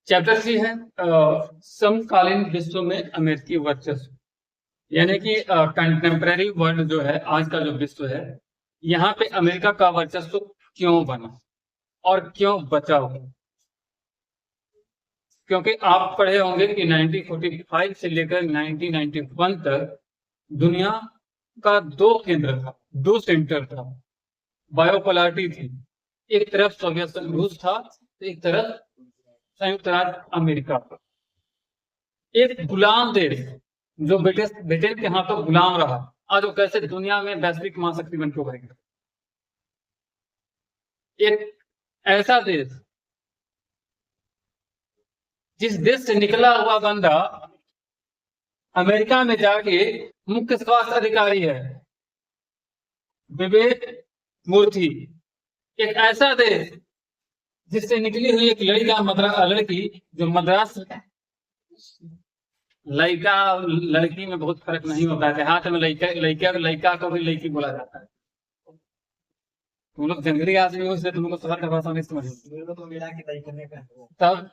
Chapter 3 है समकालीन विश्व में अमेरिकी वर्चस्व, यानी कि कंटेम्प्रेरी वर्ल्ड जो है, आज का जो विश्व है, यहाँ पे अमेरिका का वर्चस्व क्यों बना और क्यों बचा हुआ। क्योंकि आप पढ़े होंगे कि 1945 से लेकर 1991 तक दुनिया का दो केंद्र था, दो सेंटर था, बायोपोलैरिटी थी। एक तरफ सोवियत संघ रूस था, तो एक तरफ संयुक्त राज्य अमेरिका था। एक गुलाम देश जो ब्रिटेन के हाथों गुलाम रहा, आज वो कैसे दुनिया में वैश्विक महाशक्ति बन के उभरेगा। एक ऐसा देश जिस देश से निकला हुआ बंदा अमेरिका में जाके मुख्य स्वास्थ्य अधिकारी है, विवेक मूर्ति। एक ऐसा देश जिससे निकली हुई एक लड़की जो मद्रास, लड़का लड़की में बहुत फर्क नहीं होता है, देहात में लड़का को भी लड़की बोला जाता है। तुम लोग जंगली आदमी हो, इसलिए तुमको शहर का भाषा नहीं समझ। तब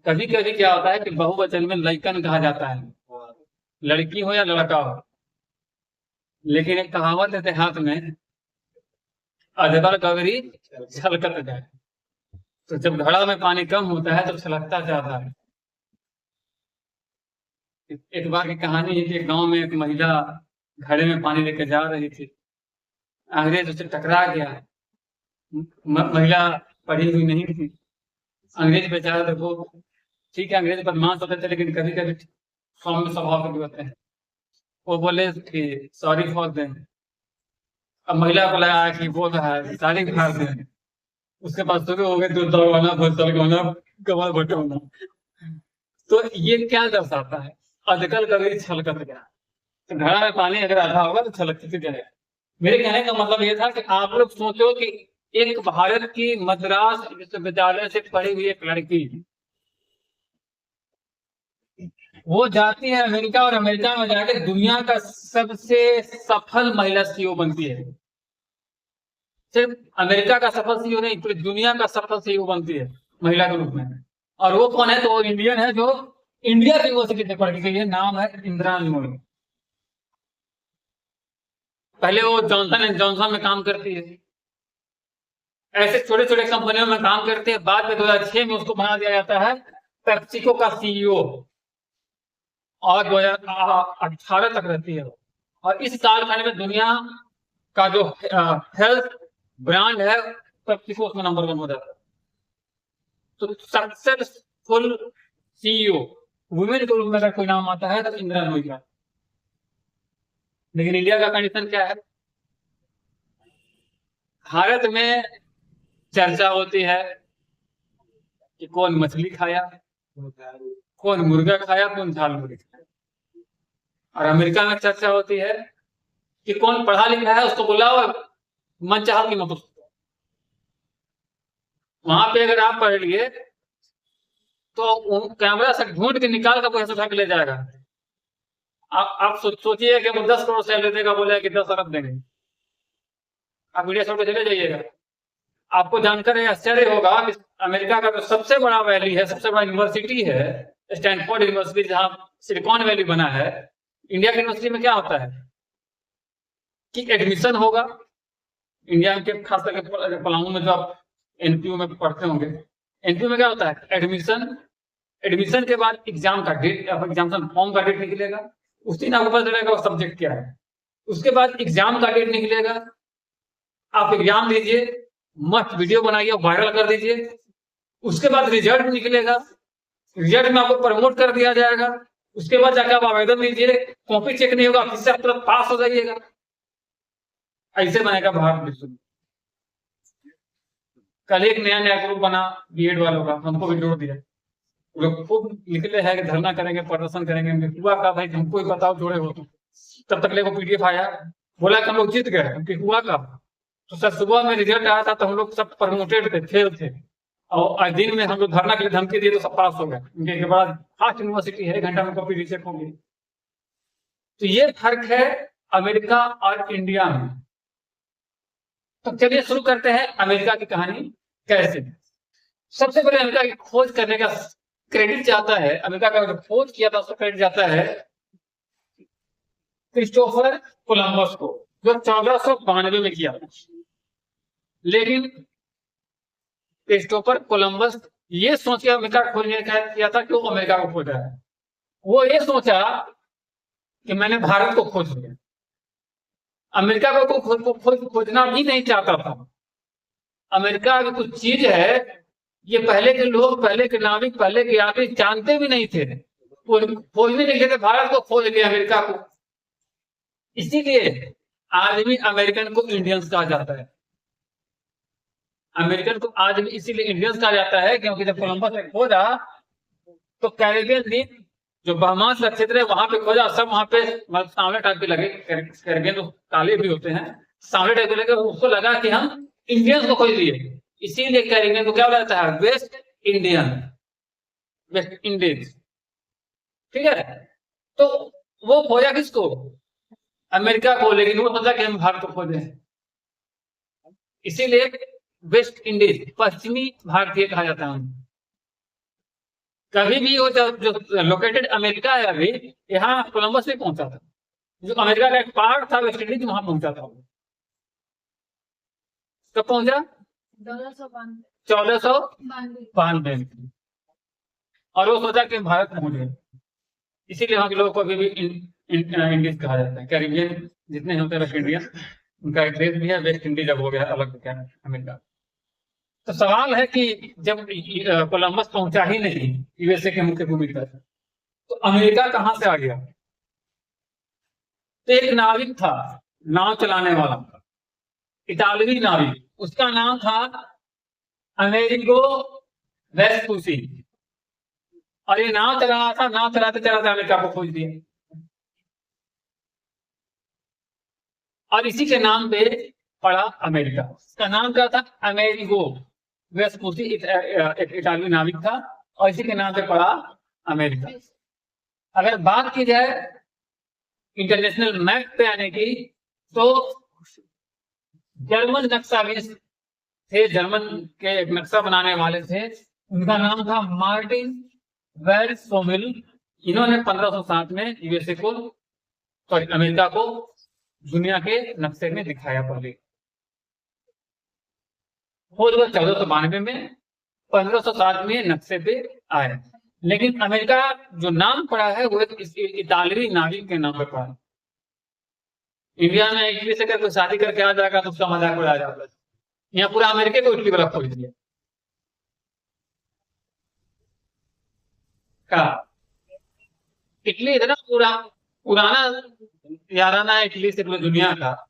कभी कभी क्या होता है कि बहुवचन में लड़कन कहा जाता है, लड़की हो या लड़का हो। लेकिन एक कहावत है देहात में, अजगर गगरी छलकत जाए। तो जब घड़ा में पानी कम होता है तो छलकता ज्यादा है। एक बार की कहानी है कि एक गांव में एक महिला घड़े में पानी लेकर जा रही थी, अंग्रेज उससे टकरा गया। महिला पढ़ी हुई नहीं थी। अंग्रेज बेचारा, देखो ठीक है अंग्रेज बदमाश होते थे, लेकिन कभी कभी सौम्य स्वभाव के भी होते हैं। वो बोले कि सॉरी फॉर देम। अब महिला को लगा कि बोल रहा है सारी फाड़ दें। उसके बाद शुरू हो गए दूध दलवाना, भूत दलवाना, कमर बटवाना। तो ये क्या दर्शाता है? अजकल कभी छलकत गया। तो घड़ा में पानी अगर आधा होगा तो छलकते जाएगा। मेरे कहने का मतलब ये था कि आप लोग सोचो कि एक भारत की मद्रास विश्वविद्यालय से पढ़ी हुई एक लड़की, वो जाती है अमेरिका और अमेरिका में जाकर दुनिया का सबसे सफल महिला सीईओ बनती है। सिर्फ अमेरिका का सफल सीईओ नहीं, पूरी दुनिया का सफल सीईओ बनती है महिला के रूप में। और वो कौन है? तो वो इंडियन है जो इंडिया यूनिवर्सिटी से पढ़ के गई है। नाम है इंदिरा नूरी। पहले वो जॉनसन एंड जॉनसन में काम करती है, ऐसे छोटे छोटे कंपनियों में काम करते हैं। बाद में 2006 में उसको बना दिया जाता है पेप्सिको का सीईओ, और 2018 तक रहती है। और इस साल खाने में दुनिया का जो हेल्थ ब्रांड है पेप्सिको, उसमें नंबर 1 हो जाता है। तो सक्सेसफुल सीईओ वुमेन के रूप में अगर कोई नाम आता है तो इंदिरा नूरी का। लेकिन इंडिया का कंडीशन क्या है? भारत में चर्चा होती है कि कौन मछली खाया, कौन मुर्गा खाया, कौन झाल मुर्गी खाया। और अमेरिका में चर्चा होती है कि कौन पढ़ा लिखा है उसको बुलाओ, मन चाह की मत। वहां पे अगर आप पढ़ लिए तो कैमरा से ढूंढ के निकाल कर पैसा उठा के ले जाएगा। आप सोचिए कि वो 10 करोड़ सैलरी देगा, बोले कि 10 अरब देंगे, आप मीडिया छोड़ के चले जाइएगा। आपको जानकर आश्चर्य होगा कि अमेरिका का जो सबसे बड़ा वैली है, सबसे बड़ा यूनिवर्सिटी है स्टैनफोर्ड यूनिवर्सिटी, जहां सिलिकॉन वैली बना है। इंडिया की यूनिवर्सिटी में क्या होता है कि एडमिशन होगा। इंडिया के खास करके पलामू में जो आप एनपीयू में पढ़ते होंगे, एनपीयू में क्या होता है? एडमिशन के बाद एग्जाम का डेट, एग्जामिनेशन फॉर्म का डेट निकलेगा। उस दिन आपको पता चलेगा वो सब्जेक्ट क्या है। उसके बाद एग्जाम का डेट निकलेगा, आप एग्जाम दीजिए, मस्त वीडियो बनाइए, वायरल कर दीजिए। उसके बाद रिजल्ट निकलेगा, रिजल्ट में आपको प्रमोट कर दिया जाएगा। उसके बाद जाकर आप आवेदन दीजिए, कॉपी चेक नहीं होगा, फिर से आप तुरंत पास हो जाइएगा। ऐसे बनेगा भारत विश्व। कल एक नया ग्रुप बना बीएड वालों का, हमको भी जोड़ दिया। लोग खूब निकले हैं कि धरना करेंगे, प्रदर्शन करेंगे। हुआ का भाई हमको ही बताओ, जोड़े हो तुम। तब तक ले वो पीडीएफ आया, बोला कि हम लोग जीत गए। हुआ का तो सर सुबह में रिजल्ट आया था तो हम लोग सब प्रमोटेड थे, फेल थे। और आज दिन में हम लोग धरना के लिए धमकी दिए तो सब पास हो गए। उनके बड़ा फास्ट यूनिवर्सिटी है, 1 घंटा में कॉपी रिचेक होगी। तो ये फर्क है अमेरिका और इंडिया में। तो चलिए शुरू करते हैं अमेरिका की कहानी कैसे। सबसे पहले अमेरिका की खोज करने का क्रेडिट जाता है, अमेरिका का जो खोज किया था उसका क्रेडिट जाता है क्रिस्टोफर कोलंबस को, जो 1492 में किया था। लेकिन क्रिस्टोफर कोलंबस ये सोच के अमेरिका खोजने का किया था कि वो अमेरिका को खोजा है। वो ये सोचा कि मैंने भारत को खोज लिया, अमेरिका को खोजना भी नहीं चाहता था। अमेरिका में कुछ चीज है ये पहले के लोग, पहले के नाविक, पहले के यात्री जानते भी नहीं थे, खोजने नहीं थे, भारत को खोज लिया, अमेरिका को। इसीलिए आज भी अमेरिकन को इंडियंस कहा जाता है। अमेरिकन को आज भी इसीलिए इंडियंस कहा जाता है क्योंकि जब कोलंबस ने खोजा तो कैरेबियन द्वीप जो बहामास का क्षेत्र है वहां पे खोजा, सब वहां पे सांवले टाइप के लगे, कैरेबियन तो काले भी होते हैं, सांवले टाइप के लगे, उसको लगा कि हम इंडियंस को खोज लिए, इसीलिए कैरेबियन को क्या बोला जाता है, वेस्ट इंडियन, वेस्ट इंडीज। ठीक है, तो वो खोजा किसको, अमेरिका को, लेकिन वो सोचा कि हम भारत को खोजे, इसीलिए वेस्ट इंडीज, पश्चिमी भारतीय कहा जाता है। कभी भी वो जो लोकेटेड अमेरिका है अभी, यहाँ कोलंबस भी पहुंचा था, जो अमेरिका का एक पार्ट था वेस्ट इंडीज, वहां पहुंचा था। कब पहुंचा, 1492 में, और वो सोचा कि भारत पहुंच गए, इसीलिए वहां के लोगों को अभी भी इंडीज कहा जाता है। कैरिबियन जितने होते हैं वेस्ट इंडियन, उनका एक देश भी है वेस्ट इंडीज, अब हो गया अलग क्या है अमेरिका। तो सवाल है कि जब कोलंबस पहुंचा ही नहीं यूएसए के मुख्य भूमि पर, तो अमेरिका कहां से आ गया। तो एक नाविक था, नाव चलाने वाला, इतालवी नाविक, उसका नाम था अमेरिगो वेस्पूसी, और ये नाव चला रहा था, नाव चलाते चलाते अमेरिका को खोज दिया, और इसी के नाम पे पड़ा अमेरिका। इसका नाम क्या था, अमेरिगो वेस्पूसी, एक इटालवी नाविक था, और इसी के नाम पे पड़ा अमेरिका। अगर बात की जाए इंटरनेशनल मैप पे आने की, तो जर्मन नक्शाविद थे, जर्मन के एक नक्शा बनाने वाले थे, उनका नाम था मार्टिन वेल सोमिल। इन्होंने 1507 में यूएसए को, सॉरी अमेरिका को दुनिया के नक्शे में दिखाया पहले। खोज 1492 में, 1507 में नक्शे पे आए, लेकिन अमेरिका जो नाम पड़ा है वो एक इतालवी नाविक के नाम पे पड़ा। इंडिया में इटली से कोई शादी करके आ जाएगा तो उसका मजाक उड़ाया जाता है, यहाँ पूरा अमेरिका को इटली वाला खोज दिया। का इटली इतना पुराना याराना है इटली से पूरी दुनिया का,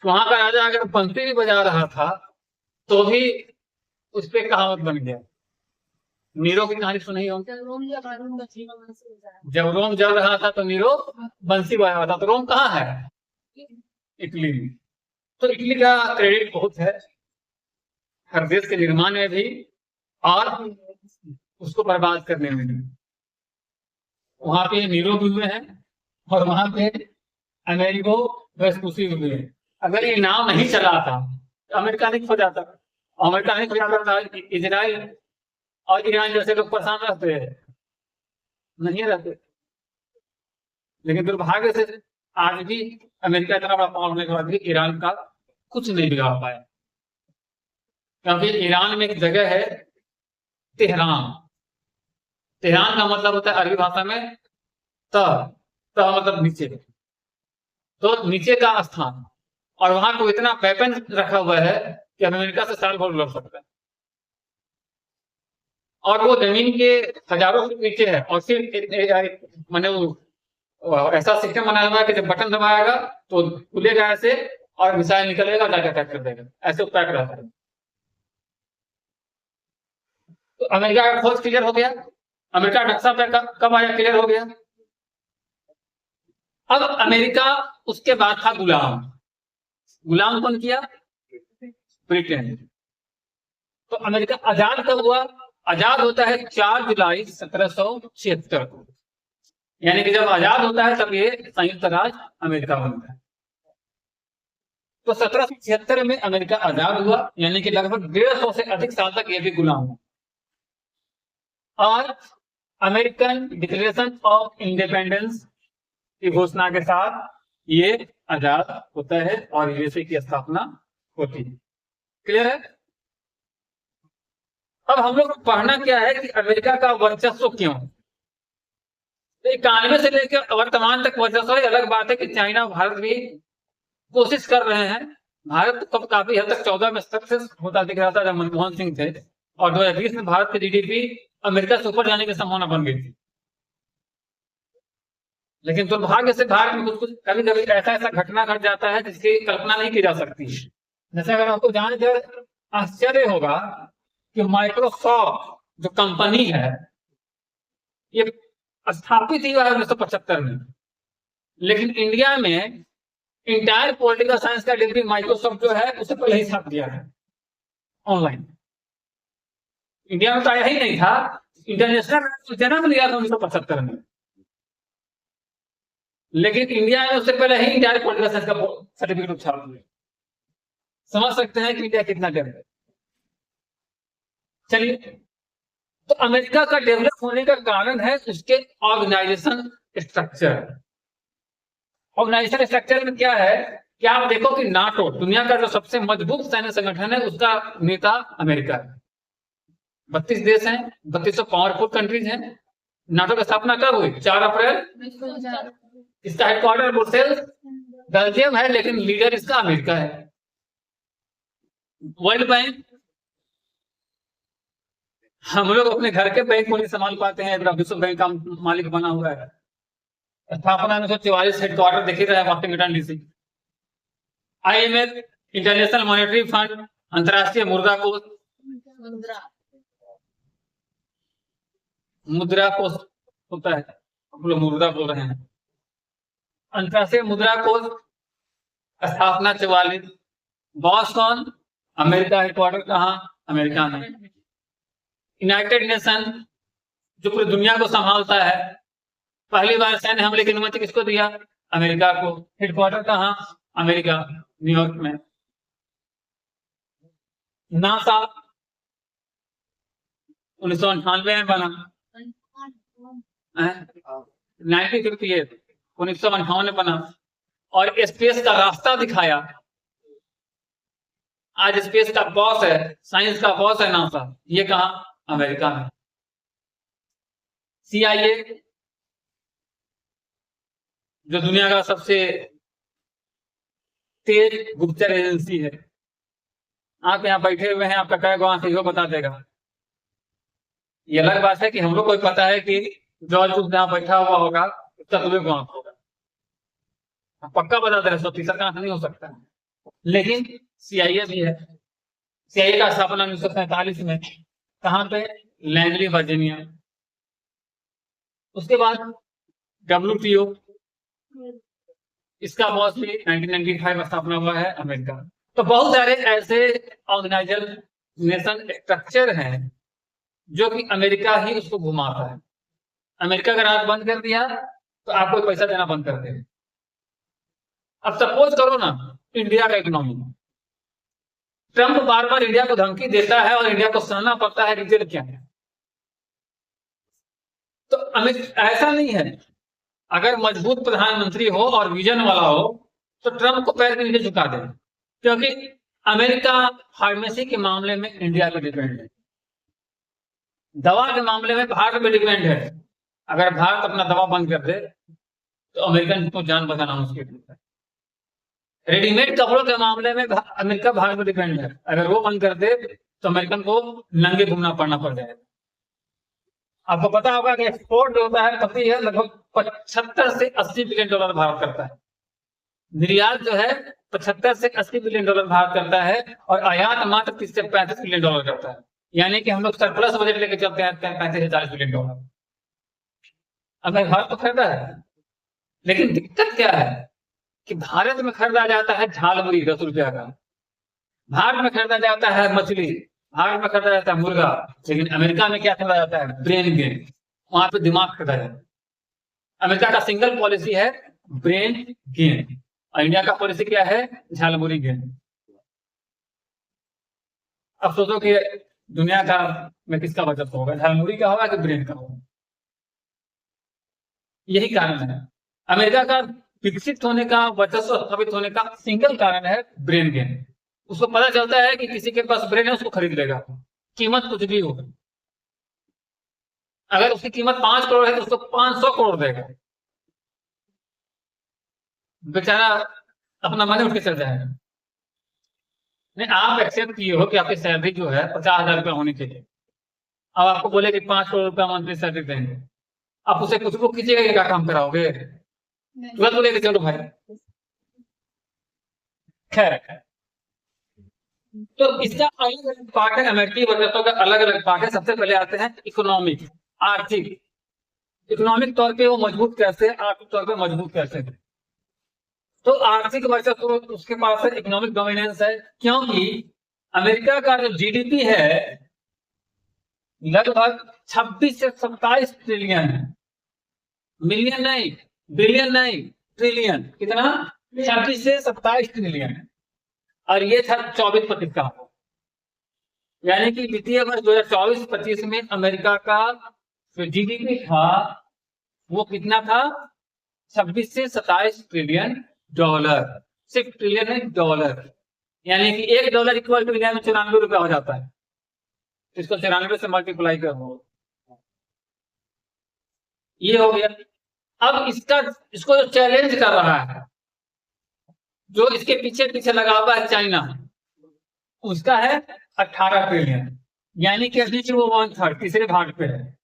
वहां का राजा अगर बंसी भी बजा रहा था तो भी उस पर कहावत बन गया। नीरो की कहानी सुनी हो, जब रोम जल रहा था तो नीरो बंसी बजा रहा था, तो रोम कहाँ है, इटली में। तो इटली का क्रेडिट बहुत है हर देश के निर्माण में भी और उसको बर्बाद करने में भी। वहां पे नीरो भी हुए हैं और वहां पे अमेरिगो वेस्पूसी हुए हैं। अगर ये नाम नहीं चला था तो अमेरिका नहीं खो जाता, अमेरिका नहीं खो जाता था, इजराइल और ईरान जैसे लोग परेशान रहते हैं, नहीं रहते। लेकिन दुर्भाग्य से आज भी अमेरिका इतना बड़ा पावर होने के बाद भी ईरान का कुछ नहीं बिगाड़ पाया, क्योंकि ईरान में एक जगह है तेहरान। तेहरान का मतलब होता है अरबी भाषा में त मतलब नीचे, तो नीचे का स्थान, और वहां को इतना वेपन रखा हुआ है कि अमेरिका से साल भर लड़ सकता है, और वो जमीन के हजारों फीट नीचे है। और सिर्फ मैंने ऐसा सिस्टम बनाया हुआ है कि जब बटन दबाएगा तो खुलेगा ऐसे और मिसाइल निकलेगा, डाटा अटैक कर देगा, ऐसे पैक रहता है। तो अमेरिका का खोज क्लियर हो गया, अमेरिका नक्शा पे कब आया, क्लियर हो गया। अब अमेरिका उसके बाद था गुलाम। गुलाम कौन किया, ब्रिटेन। तो अमेरिका आजाद कब हुआ, आजाद होता है 4 जुलाई 1776 को, यानी कि जब आजाद होता है तब ये संयुक्त राज्य अमेरिका बनता है। तो 1776 में अमेरिका आजाद हुआ, यानी कि लगभग 150 से अधिक साल तक ये भी गुलाम हुआ। और अमेरिकन डिक्लेरेशन ऑफ इंडिपेंडेंस की घोषणा के साथ ये आजाद होता है और यूएसए की स्थापना होती है। क्लियर है? अब हम लोग को पढ़ना क्या है कि अमेरिका का वर्चस्व क्यों, तो 91 से लेकर वर्तमान तक वर्चस्व है। अलग बात है कि चाइना भारत भी कोशिश कर रहे हैं। भारत को काफी हद तक 14 में सक्सेस होता दिख रहा था जब मनमोहन सिंह थे, और 2020 में भारत की जीडीपी अमेरिका से ऊपर जाने की संभावना बन गई थी। लेकिन दुर्भाग्य से भारत में कुछ कभी कभी ऐसा ऐसा घटना घट जाता है जिसकी कल्पना नहीं की जा सकती। जैसे अगर आपको जानकर आश्चर्य होगा कि माइक्रोसॉफ्ट जो कंपनी है ये स्थापित हुआ है 1975 में, लेकिन इंडिया में इंटायर पॉलिटिकल साइंस का डिग्री माइक्रोसॉफ्ट जो है उसे पहले ही छाप दिया है ऑनलाइन। इंडिया में तो आया ही नहीं था, इंटरनेशनल जन्म लिया था 1975 में, लेकिन इंडिया में उससे पहले ही इंटायर पॉलिटिकल साइंस का सर्टिफिकेट छाप दिया। समझ सकते हैं कि इंडिया कितना डेवलप है। चलिए, तो अमेरिका का डेवलप होने का कारण है उसके ऑर्गेनाइजेशन स्ट्रक्चर। ऑर्गेनाइजेशन स्ट्रक्चर में क्या है कि आप देखो कि नाटो दुनिया का जो सबसे मजबूत सैन्य संगठन है, उसका नेता अमेरिका है। 32 देश हैं, 32 पावरफुल कंट्रीज हैं। नाटो की स्थापना कब हुई? 4 अप्रैल। इसका हेडक्वार्टर ब्रुसेल्स बेल्जियम है, लेकिन लीडर इसका अमेरिका है। वर्ल्ड बैंक, हम लोग अपने घर के बैंक को नहीं संभाल पाते हैं, विश्व बैंक का मालिक बना हुआ है। स्थापना 1944, हेडक्वार्टर देख ही रहे हैं Washington DC. IMF, international monetary fund, अंतरराष्ट्रीय मुद्रा कोष, मुद्रा कोष होता है, हम लोग मुद्रा बोल रहे हैं। अंतरराष्ट्रीय मुद्रा कोष स्थापना 44। बॉस कौन? अमेरिका। हेडक्वार्टर कहाँ? अमेरिका में। यूनाइटेड नेशन जो पूरी दुनिया को संभालता है, पहली बार सैन्य हमले की अनुमति किसको दिया? अमेरिका को। हेडक्वार्टर कहाँ? अमेरिका, न्यूयॉर्क में। नासा 1998 में बना, 1958 में बना, और स्पेस का रास्ता दिखाया। आज स्पेस का बॉस है, साइंस का बॉस है नासा, ये कहाँ? अमेरिका में। CIA जो दुनिया का सबसे तेज गुप्तचर एजेंसी है। आप यहाँ बैठे हुए हैं, आपका क्या गांव से बता देगा। ये अलग बात है कि हम लोग को पता है कि जॉर्ज बुश यहाँ बैठा हुआ होगा, उसका तुम्हें गांव होगा, पक्का बता दे रहे, 100% का नहीं हो सकता। लेकिन CIA भी है। CIA का स्थापना 1947 में, कहाँ पे? Langley, Virginia. उसके बाद WTO, इसका बॉस भी 1995 में स्थापना हुआ है, अमेरिका। तो बहुत सारे ऐसे ऑर्गेनाइजेशन स्ट्रक्चर हैं जो कि अमेरिका ही उसको घुमाता है। अमेरिका अगर हाथ बंद कर दिया तो आपको पैसा देना बंद कर देगा। अब सपोज करो ना, इंडिया का इकोनॉमी, ट्रंप बार बार इंडिया को धमकी देता है और इंडिया को सहना पड़ता है, रीजन क्या है? तो ऐसा नहीं है, अगर मजबूत प्रधानमंत्री हो और विजन वाला हो तो ट्रंप को पैर के नीचे झुका दे, क्योंकि अमेरिका फार्मेसी के मामले में इंडिया पे डिपेंड है, दवा के मामले में भारत पे डिपेंड है। अगर भारत अपना दवा बंद कर दे तो अमेरिकन को जान बचाना मुश्किल होता है। रेडीमेड कपड़ों के मामले में अमेरिका भारत पे डिपेंड है, अगर वो बंद कर दे तो अमेरिकन को नंगे घूमना पड़ना पड़ जाएगा। आपको पता होगा कि एक्सपोर्ट जो होता है कभी है लगभग 75 से 80 बिलियन डॉलर भारत करता है। निर्यात जो है 75 से 80 बिलियन डॉलर भारत करता है, और आयात मात्र 30 से 35 बिलियन डॉलर करता है। यानी कि हम लोग सरप्लस बजट लेके चलते हैं 35 से 40 बिलियन डॉलर। अब भारत तो खरीदा है, लेकिन दिक्कत क्या है कि भारत में खरीदा जाता है झालमुरी 10 रुपया का, भारत में खरीदा जाता है मछली, भारत में खरीदा जाता है मुर्गा, लेकिन अमेरिका में क्या खरीदा जाता है? Brain gain. वहां पे दिमाग खरीदा जाता है। अमेरिका का सिंगल पॉलिसी है ब्रेन गेन, और इंडिया का पॉलिसी क्या है? झालमुरी गेन। अब सोचो कि दुनिया का में किसका वर्चस्व होगा, झालमुरी का होगा कि ब्रेन का होगा? यही कारण है अमेरिका का विकसित होने का, वर्चस्व स्थापित होने का सिंगल कारण है ब्रेन गेन। उसको पता चलता है कि किसी के पास ब्रेन है उसको खरीद लेगा, कीमत कुछ भी हो। अगर उसकी कीमत 5 करोड़ है तो उसको 500 करोड़ देगा, बेचारा अपना मन उठ के चल जाएगा। नहीं, आप एक्सेप्ट किए हो कि आपकी सैलरी जो है 50,000 रुपया होनी चाहिए, अब आपको बोले कि 5 करोड़ रुपया मंथली सैलरी देंगे, आप उसे कुछ को कीजिएगा कि क्या काम कराओगे? तुरंत बोलेगा चलो भाई। खैर, तो इसका अलग अलग पार्ट है, अमेरिकी वर्चस्व का अलग अलग पार्ट है। सबसे पहले आते हैं इकोनॉमिक, आर्थिक। इकोनॉमिक तौर पे वो मजबूत कैसे, आर्थिक तौर पे मजबूत कैसे? तो आर्थिक वर्चस्व उसके पास है, इकोनॉमिक डोमिनेंस है, क्योंकि अमेरिका का जो जीडीपी है लगभग 26 से 27 ट्रिलियन है। मिलियन नहीं, बिलियन नहीं, ट्रिलियन। कितना? 26 से 27 ट्रिलियन। और ये था 24-25 का, यानी कि वित्तीय वर्ष 2024-25 में अमेरिका का जो जीडीपी था वो कितना था? 26 से 27 ट्रिलियन डॉलर। सिर्फ ट्रिलियन नहीं, डॉलर। यानी कि $1 इक्वल टू इंडिया में 94 रुपया हो जाता है। इसको 94 से मल्टीप्लाई करो, ये हो गया। अब इसको जो चैलेंज कर रहा है, जो इसके पीछे पीछे लगा हुआ है चाइना, उसका है 18 ट्रिलियन, यानी कि अभी वो 1/3 तीसरे भाग पे है।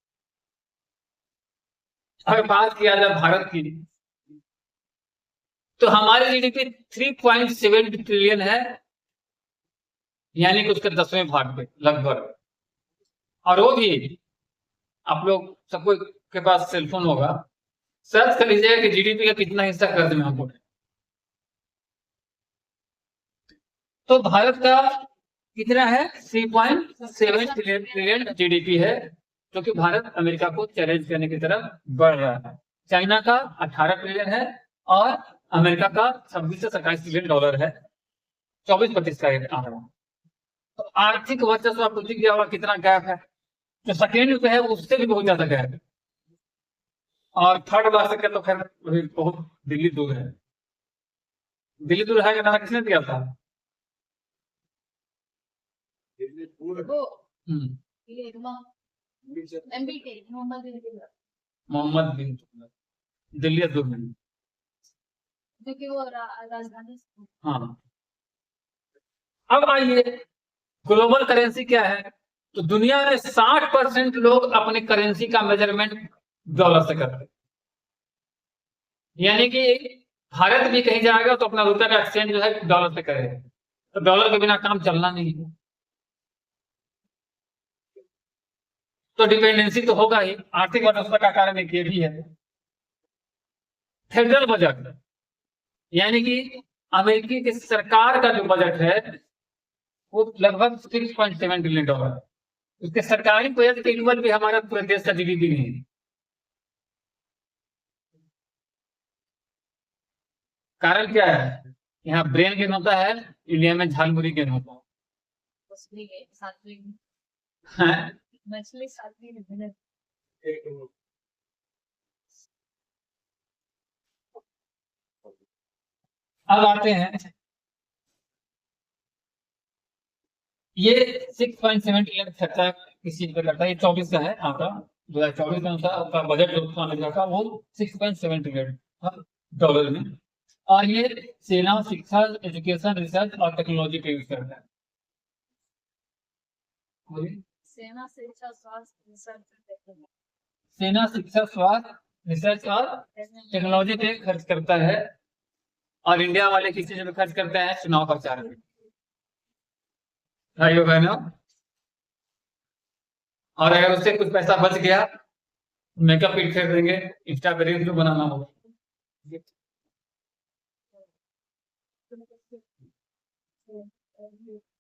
अगर बात किया जाए भारत की, तो हमारी जीडीपी 3.7 ट्रिलियन है, यानी कि उसके 10वें भाग पे लगभग। और वो भी, आप लोग सबको के पास सेलफोन होगा, सर्च कर लीजिएगा कि जीडीपी का कितना हिस्सा कर्ज में हमको है। तो भारत का कितना है? 3.7 ट्रिलियन जीडीपी है, क्योंकि भारत अमेरिका को चैलेंज करने की तरफ बढ़ रहा है। चाइना का 18 ट्रिलियन है और अमेरिका का 26 से 27 ट्रिलियन डॉलर है, 24-25 का आंकड़ा। तो आर्थिक वर्चस्व आपको दिख गया होगा कितना गैप है। जो सेकेंड पे है उससे भी बहुत ज्यादा गैप है, और थर्ड बार से तो खैर बहुत दिल्ली दूर है। दिल्ली दूर है का किसने दिया था? मोहम्मद बिन दिल्ली दूर में, क्योंकि वो राजधानी। हाँ, अब आइए, ग्लोबल करेंसी क्या है? तो दुनिया में 60% लोग अपने करेंसी का मेजरमेंट डॉलर से करते हैं, यानी कि भारत भी कहीं जाएगा तो अपना रुपए का एक्सचेंज जो है डॉलर से करेगा। तो डॉलर के बिना काम चलना नहीं है, तो डिपेंडेंसी तो होगा ही। आर्थिक व्यवस्था का कारण एक ये भी है। फेडरल बजट, यानी कि अमेरिकी की सरकार का जो बजट है वो लगभग 6.7 ट्रिलियन डॉलर। उसके सरकारी बजट के इक्वल भी हमारा पूरे देश का जीडीपी नहीं है। कारण क्या है? यहाँ ब्रेन गेन होता है, इंडिया में झालमुरी गेन होता है। अब आते हैं, ये 6.7 ट्रिलियन खर्चा किस चीज पे करता है? ये 24 का है आंकड़ा, 2024 में उसका बजट जो अमेरिका का वो 6.7 ट्रिलियन डॉलर में। और ये सेना, शिक्षा, एजुकेशन, रिसर्च और टेक्नोलॉजी पे यूज करता है। सेना, शिक्षा, स्वास्थ्य, रिसर्च और टेक्नोलॉजी पे खर्च करता है। और इंडिया वाले किस चीज में खर्च करते हैं? चुनाव प्रचार में। भाइयों बहनों, और अगर उससे कुछ पैसा बच गया, मेकअप किट खरीदेंगे, इंस्टा पे रील बनाना होगा।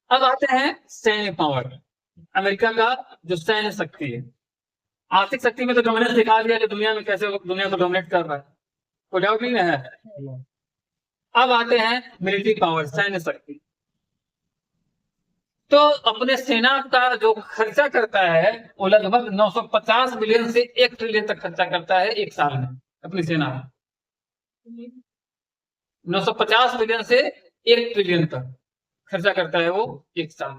अब आते हैं सैन्य पावर, अमेरिका का जो सैन्य शक्ति है। आर्थिक शक्ति में तो डोमिनेंस दिखा दिया कि दुनिया में कैसे दुनिया को डोमिनेट कर रहा है, कोई डाउट नहीं है। अब आते हैं मिलिट्री पावर, सैन्य शक्ति। तो अपने सेना का जो खर्चा करता है वो लगभग 950 बिलियन से 1 ट्रिलियन तक खर्चा करता है एक साल में अपनी सेना। 950 बिलियन से 1 ट्रिलियन तक खर्चा करता है वो एक साल।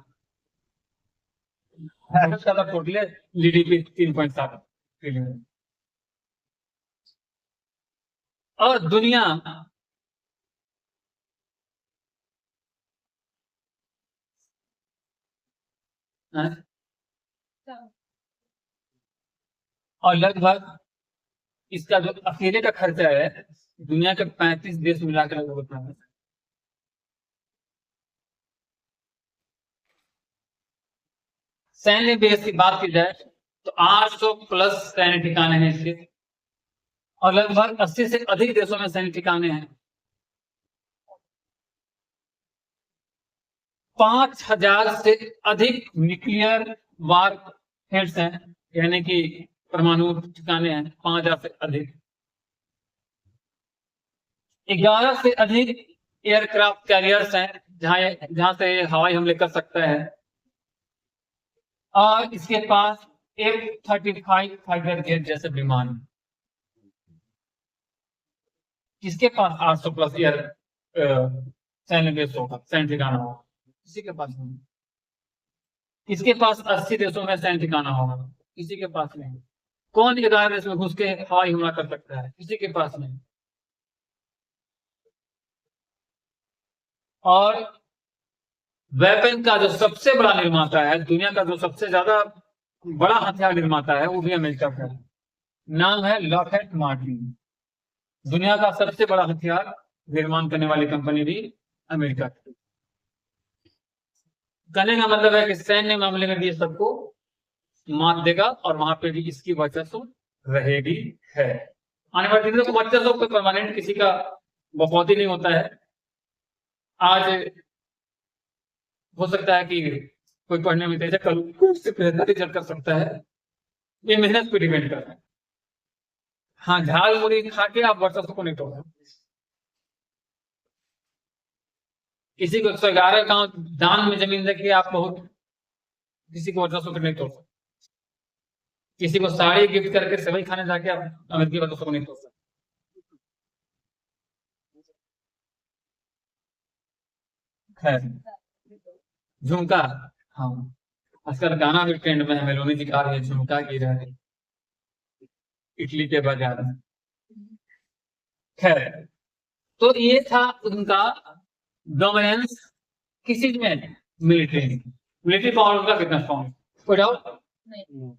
भारत का तो टोटल जीडीपी 3.7 ट्रिलियन। और दुनिया और लगभग इसका जो अकेले का खर्चा है दुनिया के 35 देश मिलाकर लगभग उतना है। सैन्य बेस की बात की जाए तो 800 प्लस सैन्य ठिकाने हैं इसके, और लगभग 80 से अधिक देशों में सैन्य ठिकाने हैं। 5000 से अधिक न्यूक्लियर वार हेड्स हैं, यानी कि परमाणु ठिकाने हैं 5000 से अधिक। 11 से अधिक एयरक्राफ्ट कैरियर्स हैं जहां से हवाई हमले कर सकता है। और इसके पास F-35 फाइटर जेट जैसे विमान। किसके पास 800 प्लस एयर सैन्य बेस होगा, सैन्य ठिकाना होगा? किसी के पास नहीं। किसके पास 80 देशों में सैन्य ठिकाना होगा? किसी के पास नहीं। कौन 11 देश में घुस के हवाई हमला कर सकता है? किसी के पास नहीं। और वेपन का जो सबसे बड़ा निर्माता है, दुनिया का जो सबसे ज्यादा बड़ा हथियार निर्माता है, वो भी अमेरिका का है। नाम है लॉकहीड मार्टिन। दुनिया का सबसे बड़ा हथियार निर्माण करने वाली कंपनी भी अमेरिका की। कहने का मतलब है कि सैन्य मामले में भी सबको मात देगा और वहां पे भी इसकी वर्चस्व रहेगी है। आने वाले दिनों में वर्चस्व कोई परमानेंट किसी का बखौती नहीं होता है। आज हो सकता है कि कोई पढ़ने में तेज है, कल उससे बेहतर रिजल्ट कर सकता है। ये मेहनत पे डिपेंड करता है। हाँ, झाल मुड़ी खा के आप वर्चस्व को नहीं तोड़। किसी को 111 गांव दान में जमीन देके आप बहुत किसी को वर्चस्व को नहीं तोड़ सकते। किसी को साड़ी गिफ्ट करके सेवई खाने जाके आप अमेरिकी वर्चस्व को नहीं तोड़ सकते। खैर, झुमका, हाँ, आजकल गाना भी ट्रेंड में है, मेलोडी जी गा रही है, झुमका गिरा है इटली के बाजार में। खैर, तो ये था उनका डोमिनेंस किस चीज में? मिलिट्री। मिलिट्री पावर उनका कितना स्ट्रॉन्ग? कोई डाउट नहीं।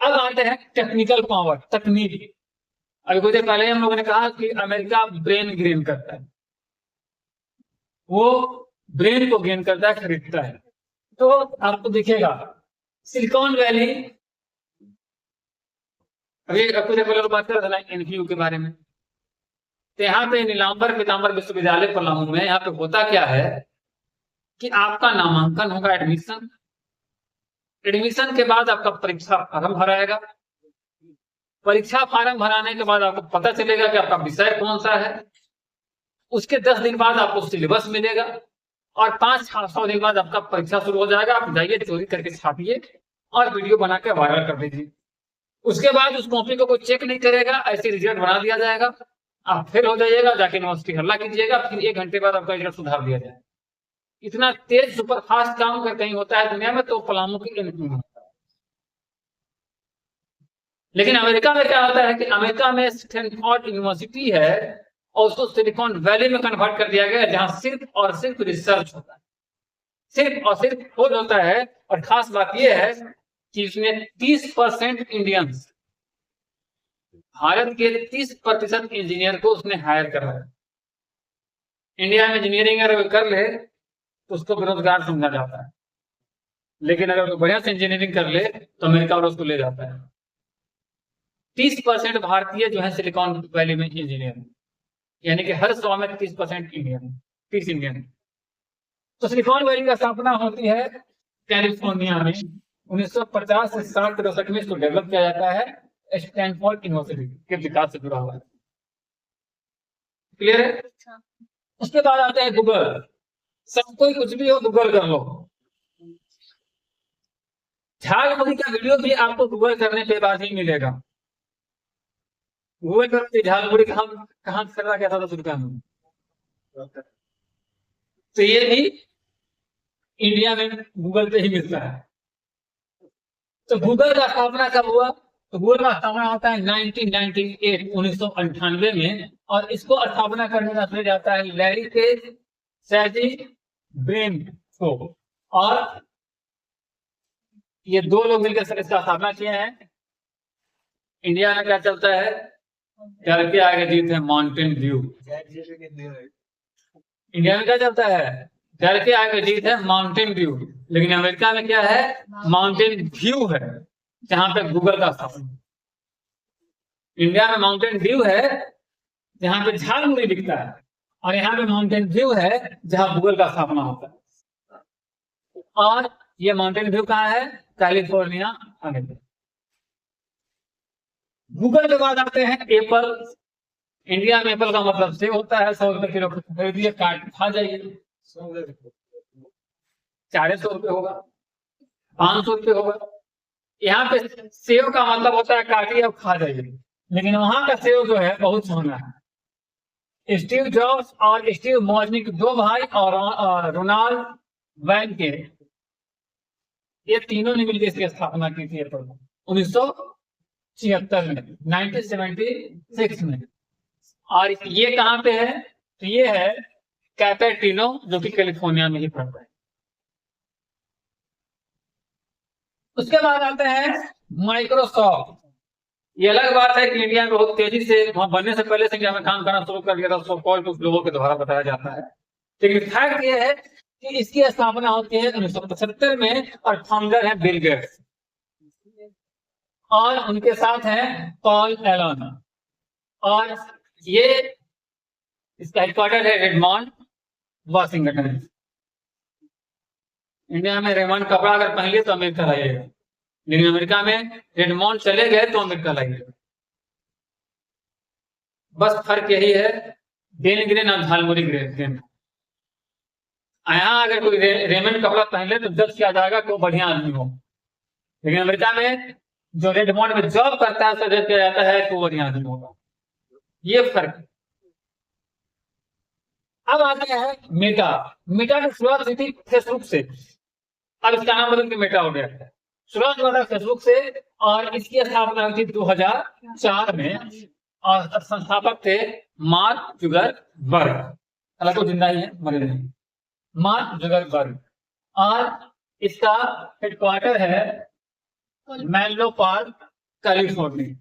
अब आते हैं टेक्निकल पावर, तकनीक। अभी कुछ देर पहले हम लोगों ने कहा कि अमेरिका ब्रेन गेन करता है, वो ब्रेन को गेन करता है, खरीदता है। तो आपको दिखेगा सिलिकॉन वैली, अभी कुछ देर पहले बात कर रहा था एनपीयू के बारे में। तो यहाँ पे नीलांबर पीतांबर विश्वविद्यालय पलामू में यहाँ पे होता क्या है कि आपका नामांकन होगा, एडमिशन। एडमिशन के बाद आपका परीक्षा फार्म भराएगा। परीक्षा फार्म भराने के बाद आपको पता चलेगा कि आपका विषय कौन सा है। उसके 10 दिन बाद आपको सिलेबस मिलेगा और 500 दिन बाद आपका परीक्षा शुरू हो जाएगा। आप जाइए, चोरी करके छापिए और वीडियो बना के वायरल कर दीजिए। उसके बाद उस कॉपी को कोई चेक नहीं करेगा, ऐसे रिजल्ट बना दिया जाएगा। आप फेल हो जाइएगा, जाके यूनिवर्सिटी हल्ला कीजिएगा, फिर 1 घंटे बाद आपका रिजल्ट सुधार दिया जाएगा। इतना तेज सुपर फास्ट काम अगर कहीं होता है दुनिया में तो पलामू की एनपीयू में। लेकिन अमेरिका में क्या होता है कि अमेरिका में स्टैनफोर्ड यूनिवर्सिटी है और उसको सिलिकॉन वैली में कन्वर्ट कर दिया गया है, जहां सिर्फ और सिर्फ रिसर्च होता है, सिर्फ और सिर्फ खोज होता है। और खास बात यह है कि इसमें 30% इंडियंस, भारत के 30% इंजीनियर को उसने हायर करा है। इंडिया में इंजीनियरिंग अगर कर ले तो उसको बेरोजगार समझा जाता है, लेकिन अगर बढ़िया से इंजीनियरिंग कर ले तो अमेरिका और उसको ले जाता है। 30% भारतीय जो है सिलिकॉन वैली में इंजीनियर, यानी कि हर 100 में 30% इंडियन, 30 इंडियन। तो सिलिकॉन वैली की स्थापना होती है कैलिफोर्निया में। 1950 से 60 के दशक में इसको डेवलप किया जाता है, स्टैनफोर्ड यूनिवर्सिटी के विकास से जुड़ा हुआ है। क्लियर है? उसके बाद आते हैं गूगल। सब कोई कुछ भी हो गूगल कर लो। झालमुड़ी का वीडियो भी आपको गूगल करने के बाद ही मिलेगा। गूगल करते झालमुड़ी कहाँ खरीदा गया था 10 रुपया में। तो ये भी इंडिया में गूगल पे ही मिलता है। तो गूगल का स्थापना कब हुआ? तो गूगल का स्थापना होता है 1998 1998 में, और इसको स्थापना करने का श्रेय जाता है लैरी पेज, सर्जी ब्रिन को, और ये दो लोग मिलकर इसका स्थापना किए हैं। इंडिया में क्या चलता है? करके आगे जीत है माउंटेन व्यू। इंडिया में क्या चलता है? करके आगे जीत है माउंटेन व्यू। लेकिन अमेरिका में क्या है? माउंटेन व्यू है, जहां पे गूगल का स्थापना। इंडिया में माउंटेन व्यू है जहां पे झालमुड़ी दिखता है, और यहाँ पे माउंटेन व्यू है जहां गूगल का स्थापना होता है। और ये माउंटेन व्यू कहाँ है? California, America. गूगल के बाद आते हैं एप्पल। इंडिया में एप्पल का मतलब सेब होता है। 100 रुपए किलो खरीदिए, काट खा जाइए। 450 रुपये होगा, 500 रुपये होगा। यहाँ पे सेब का मतलब होता है काटिए और खा जाइए, लेकिन वहां का सेब जो है बहुत महंगा है। स्टीव जॉब्स और स्टीव वोजनिक, दो भाई, और रोनाल्ड वैनके, ये तीनों ने मिलकर इसकी स्थापना की थी एप्पल 1976 में, 1976 में। और ये कहाँ पे है? तो ये है कैपेटिनो, जो कि कैलिफोर्निया में ही पड़ता है। उसके बाद आते हैं माइक्रोसॉफ्ट। ये अलग बात है कि इंडिया में बहुत तेजी से, वहां बनने से पहले से इंडिया में काम करना शुरू कर दिया था, उसको कॉल कुछ लोगों के द्वारा बताया जाता है। लेकिन फैक्ट ये है कि इसकी स्थापना होती है 1975 में, और फाउंडर है बिल गेट्स, और उनके साथ हैं पॉल एलन। और ये इसका हेडक्वार्टर है रेडमॉन्ड, वाशिंगटन। इंडिया में रेडमॉन्ड कपड़ा अगर पहन लिए तो अमेरिका लाइएगा, लेकिन अमेरिका में रेडमॉन्ड चले गए तो अमेरिका लाइएगा। बस फर्क यही है, डेन ग्रेन और झालमुड़ी ग्रेन। यहाँ अगर कोई रेमंड कपड़ा पहन ले तो जज किया जाएगा कि वो बढ़िया आदमी हो, लेकिन अमेरिका में जो रेडमॉन्ड में जॉब करता है उसे जज किया जाता है कि वो बढ़िया आदमी होगा। ये फर्क है। अब आते हैं मेटा। मेटा की शुरुआत हुई थी फेसबुक से, अब इसका नाम बदल के मेटा हो गया है। शुरुआत हुआ था फेसबुक से, और इसकी स्थापना हुई थी 2004 में, और संस्थापक थे मार्क जुगरबर्ग। हालांकि वो जिंदा ही है, मरे नहीं। मार्क जुगरबर्ग, और इसका हेडक्वार्टर है मेनलो पार्क, कैलिफोर्निया।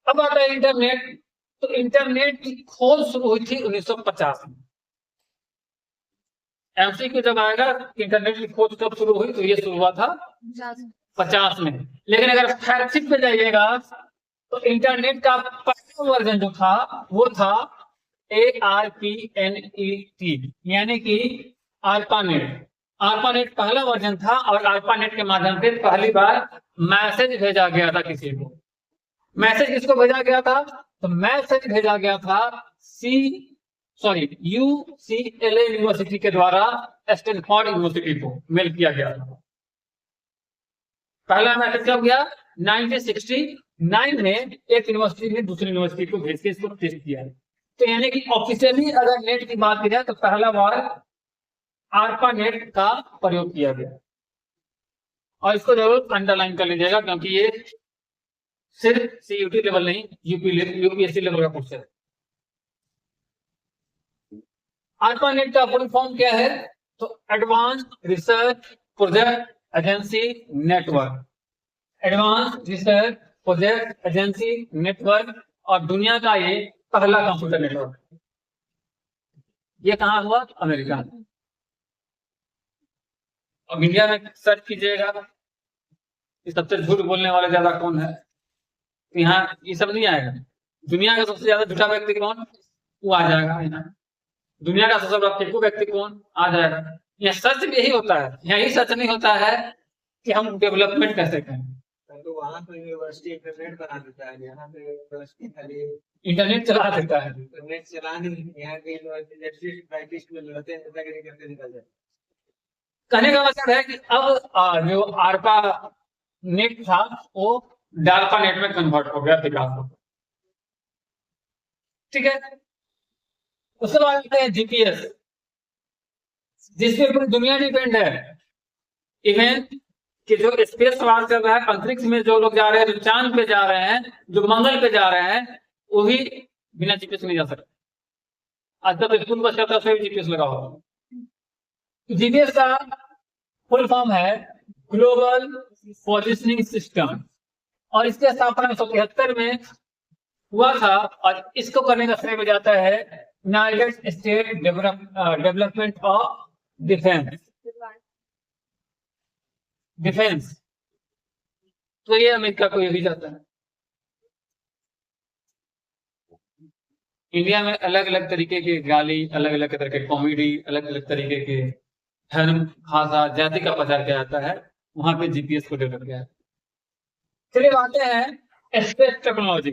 अब आता है इंटरनेट। तो इंटरनेट की खोज शुरू हुई थी 1950 में। एमसीक्यू जब आएगा इंटरनेट की खोज कब शुरू हुई, तो ये शुरू हुआ था 50 में। लेकिन अगर फैक्ट पे जाइएगा तो इंटरनेट का पहला वर्जन जो था वो था ARPANET, यानी कि ARPANET। ARPANET पहला वर्जन था, और ARPANET के माध्यम से पहली बार मैसेज भेजा गया था किसी को। मैसेज किसको भेजा गया था? तो मैसेज भेजा गया था UCLA यूनिवर्सिटी के द्वारा स्टैनफोर्ड यूनिवर्सिटी को मेल किया गया था। पहला मैसेज कब गया? 1969 में एक यूनिवर्सिटी ने दूसरी यूनिवर्सिटी को भेज के इसको टेस्ट किया। तो यानी कि ऑफिशियली अगर नेट की बात की जाए तो पहला बार ARPANET का प्रयोग किया गया। और इसको जरूर अंडरलाइन कर लीजिएगा, क्योंकि ये सिर्फ CUT लेवल नहीं, यूपीएससी लेवल का क्वेश्चन है। ARPANET का फुल फॉर्म क्या है? तो advance research project agency network. Advance research project agency network, और दुनिया का ये पहला कंप्यूटर नेटवर्क। ये कहां हुआ? अमेरिका में। अब इंडिया में सर्च कीजिएगा कि सबसे झूठ बोलने वाले ज्यादा कौन है, तो यहाँ ये सब नहीं आएगा। दुनिया का सबसे ज्यादा झूठा व्यक्ति कौन? वो आ जाएगा यहाँ। दुनिया का सबसे बड़ा फेंकू व्यक्ति कौन? आ जाएगा। यहाँ सच भी यही होता है। यही सच नहीं होता है कि हम डेवलपमेंट कैसे करें। तो वहां तो यूनिवर्सिटी इंटरनेट बना देता है, यहाँ पे यूनिवर्सिटी खाली इंटरनेट चला देता है। इंटरनेट चला नहीं, यहाँ के यूनिवर्सिटी में लड़ते हैं, करके निकल जाए। कहने का मतलब है कि अब जो आरपा नेट था वो डार्पा नेट में कन्वर्ट हो गया विकास हो। ठीक है, उसके बाद आते हैं जीपीएस, जिसपे पूरी दुनिया डिपेंड है। इवन कि जो स्पेस सवार कर रहा है, अंतरिक्ष में जो लोग जा रहे हैं, जो चांद पे जा रहे हैं, जो मंगल पे जा रहे हैं, वो भी बिना जीपीएस नहीं जा सकते। आज तक स्कूल बस चलता है जीपीएस लगा हुआ। जीपीएस का फुल फॉर्म है ग्लोबल पोजिशनिंग सिस्टम, और इसके स्थापना 1973 में हुआ था, और इसको करने का श्रेय जाता है United state development of defence. तो ये अमेरिका को यही जाता है। इंडिया में अलग अलग तरीके की गाली, अलग अलग तरह के कॉमेडी, अलग अलग तरीके के धर्म, भाषा, जाति का प्रचार किया जाता है, वहां पे जीपीएस को डेवलप किया है। चलिए आते हैं स्पेस टेक्नोलॉजी,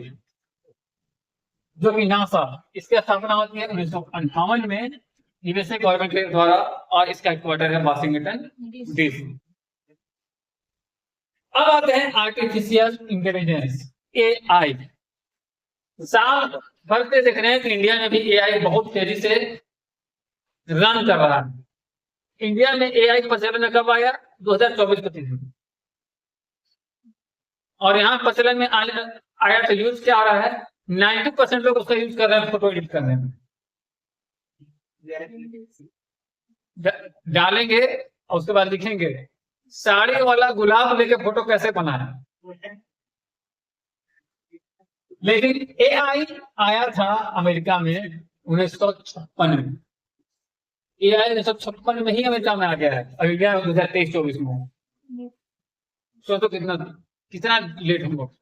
जो कि नासा, इसकी स्थापना होती है 1958 में यूएसए गवर्नमेंट के द्वारा, और इसका हेडक्वार्टर है वाशिंगटन डीसी। अब आते हैं आर्टिफिशियल इंटेलिजेंस, एआई। साल भर से देख रहे हैं कि इंडिया में भी एआई बहुत तेजी से रन कर रहा है। इंडिया में एआई का प्रचलन कब आया? 2024 में। और यहाँ प्रचलन में आया तो यूज क्या आ रहा है? 90% लोग उसका यूज कर रहे हैं फोटो एडिट करने में। डालेंगे और उसके बाद लिखेंगे साड़ी वाला गुलाब लेके फोटो कैसे बनाए। लेकिन एआई आया था अमेरिका में 1956 में। एआई 1956 में ही अमेरिका में आ गया है, और इंडिया में 2023-24 में। सोचो कितना लेट हम लोग।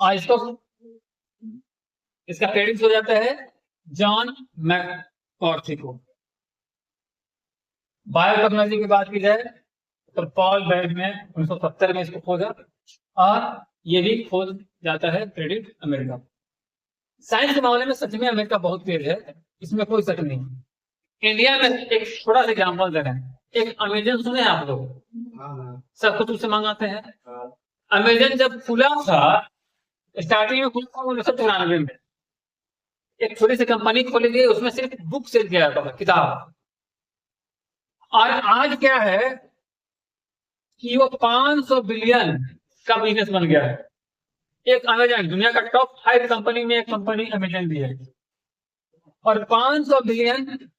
आज तो इसका क्रेडिट हो जाता है जॉन मैककार्थी को। बायोटेक्नोलॉजी की बात की जाए तो पॉल बेल ने 1970 में इसको खोजा, और ये भी खोज जाता है क्रेडिट अमेरिका। साइंस के मामले में सच में अमेरिका बहुत तेज है, इसमें कोई शक नहीं। इंडिया में एक छोटा सा एग्जाम्पल दे रहे हैं, एक अमेजन सुने हैं आप लोग? सब कुछ उससे मंगाते हैं। अमेजन जब खुला था, स्टार्टिंग में खुला था 1993 में, एक छोटी सी कंपनी खोली गई, उसमें सिर्फ बुक सेल किया जाता था, किताब। और आज क्या है कि वो 500 बिलियन का बिजनेस बन गया है। एक अमेजन दुनिया का टॉप 5 कंपनी में एक कंपनी अमेजन भी है, और 500 बिलियन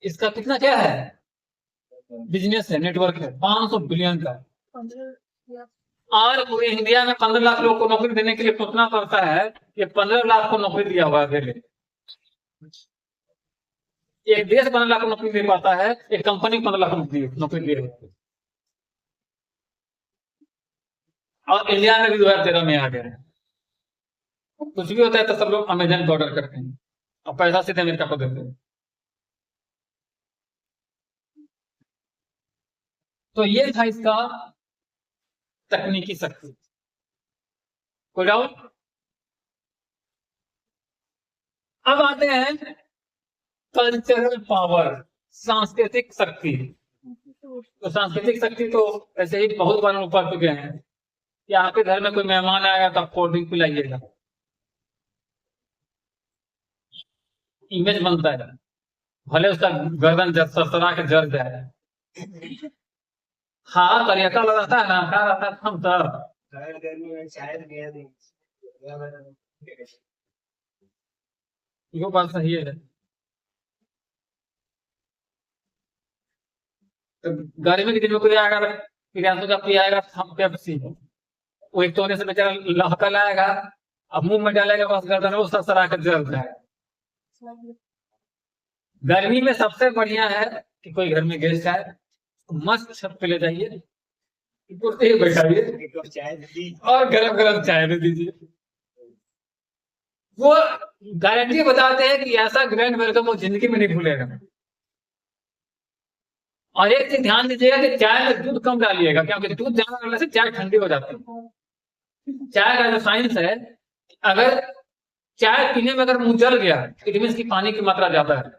इसका कितना क्या है बिजनेस है, नेटवर्क है 500 बिलियन का। और पूरे इंडिया में 15 लाख लोगों को नौकरी देने के लिए सोचना पड़ता है कि 15 लाख को नौकरी दिया हुआ है। एक देश 15 लाख को नौकरी दे पाता है, एक कंपनी 15 लाख नौकरी दे। और इंडिया में भी 2013 में आ गया है। कुछ भी होता है तो सब लोग अमेजन को ऑर्डर करते हैं और पैसा सीधे अमेरिका को देते हैं। तो ये था इसका तकनीकी शक्ति। कोई डाउट? अब आते हैं कल्चरल पावर, सांस्कृतिक शक्ति। तो सांस्कृतिक शक्ति तो ऐसे ही बहुत बार ऊपर चुके हैं कि आपके घर में कोई मेहमान आएगा तो आप कोल्ड ड्रिंक पिलाइएगा, इमेज बनता है, भले उसका गर्दन सरसरा के जल जाए। हाँ करियका लगाता है ना, क्या रहता है हम सब गर्मी में शायद गया नहीं। ये बात सही है। तो गर्मी के दिन में कोई आएगा, प्रियांशु का पियाएगा हम पेप्सी, वो एक तोने से बेचारा लहका लाएगा, अब मुंह में डालेगा, बस गर्दन वो सरसरा के जल जाएगा। गर्मी में सबसे बढ़िया है कि कोई घर में गेस्ट आए, मस्त छत पे ले जाइए, बैठाइए और गरम गरम चाय दे दीजिए। वो गारंटी बताते हैं कि ऐसा ग्रैंड वेलकम वो जिंदगी में नहीं भूलेगा। और एक चीज ध्यान दीजिएगा कि चाय में दूध कम डालिएगा, क्योंकि दूध ज्यादा डालने से चाय ठंडी हो जाती है। चाय का जो साइंस है, अगर चाय पीने में अगर मुंह जल गया, इट मीन की पानी की मात्रा ज्यादा है।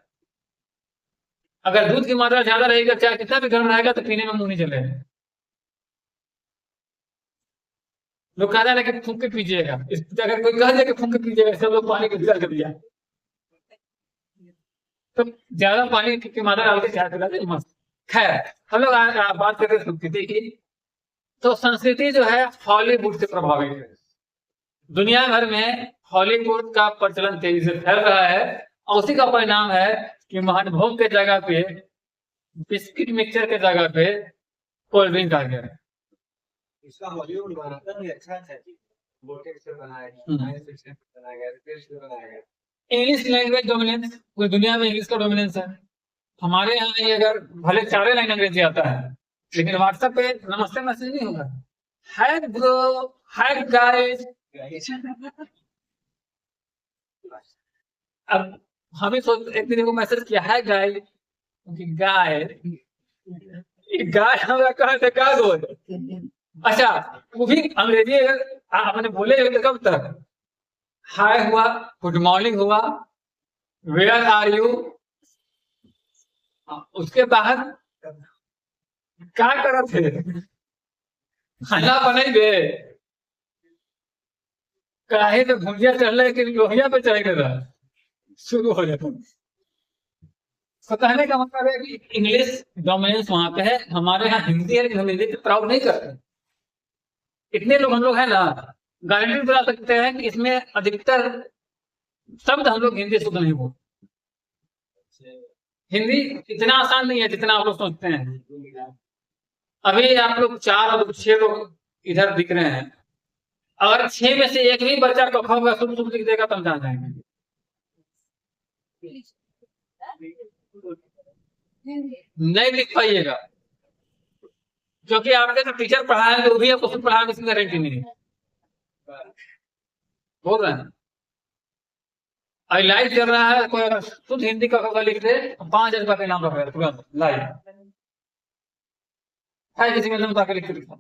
अगर दूध की मात्रा ज्यादा रहेगी, चाहे कितना भी गर्म रहेगा, तो पीने में मुंह नहीं चलेगा। लोग कहते हैं कि फूंक के पीजिएगा, अगर कोई कह दे कि फूंक के पीजिएगा, सब लोग पानी को फिल्टर कर दिया। तो ज्यादा पानी की मात्रा डाल के चाय पिलाते मस्त। खैर, हम लोग बात करते हैं संस्कृति की। तो संस्कृति जो है हॉलीवुड से प्रभावित है। दुनिया भर में हॉलीवुड का प्रचलन तेजी से फैल रहा है, और उसी का परिणाम है कि महानुभोग के जगह पे, बिस्किट मिक्सचर के जगह पे कोल्ड ड्रिंक आ गया। इसका हॉलीवुड बनाता है अच्छा है, इंग्लिश लैंग्वेज डोमिनेंस, पूरी दुनिया में इंग्लिश का डोमिनेंस है। हमारे यहाँ ये अगर भले 4 लाइन अंग्रेजी आता है, लेकिन व्हाट्सएप पे नमस्ते मैसेज नहीं होगा, हाय ब्रो, हाय गाइस। अब हमें एक दिन को मैसेज किया है गाय, गाय गाय हमारा कहा था का बोल। अच्छा, वो भी अंग्रेजी अगर आपने बोले तो कब तक हाय हुआ, गुड मॉर्निंग हुआ, वेयर आर यू, उसके बाद क्या कर थे, खाना बनेंगे, कढ़ाई पे भुजिया चल रहा है कि लोहिया पे चढ़ेगा, शुरू हो जाता है। तो कहने का मतलब है कि इंग्लिश डोमिनेंस वहां पे है। हमारे यहाँ हिंदी है, हम हिंदी पे प्राउड नहीं करते। इतने लोग हम लोग हैं ना, गारंटी बता सकते हैं कि इसमें अधिकतर शब्द हम लोग हिंदी शुद्ध नहीं बोलते। हिंदी इतना आसान नहीं है जितना आप लोग सोचते हैं। अभी आप लोग 4 और 6 लोग इधर दिख रहे हैं, अगर 6 में से एक भी बच्चा कखा होगा शुभ शुभ लिख देगा तो हम जान जाएंगे। नहीं लिख पाइएगा, क्योंकि आपके जो टीचर पढ़ाएंगे वो भी आपको खुद पढ़ाएंगे, इसकी गारंटी नहीं है। बोल रहे हैं आई लाइव चल रहा है, कोई अगर शुद्ध हिंदी का कखा लिख दे तो 5,000 रुपया का इनाम रखेगा तुरंत लाइव है। किसी में नमता के लिख के दिखा,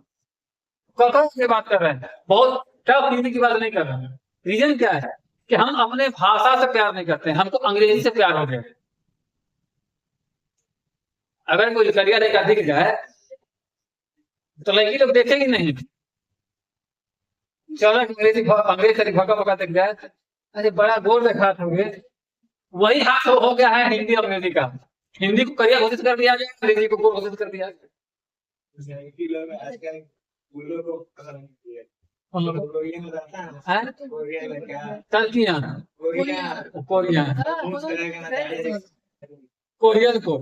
कखा से बात कर रहे हैं, बहुत टफ हिंदी की बात नहीं कर रहे हैं। रीजन क्या है कि हम अपने भाषा से प्यार नहीं करते हैं, हमको अंग्रेजी से प्यार हो गया। अगर कोई करिया रेखा दिख जाए तो लड़की लोग देखेगी नहीं, चलो अंग्रेजी से भगा भगा दिख जाए, अरे बड़ा गोल देखा था, वही हाथ हो गया है हिंदी और अंग्रेजी का। हिंदी को करिया घोषित कर दिया गया, अंग्रेजी को गोल घोषित कर दिया गया। कोरियन को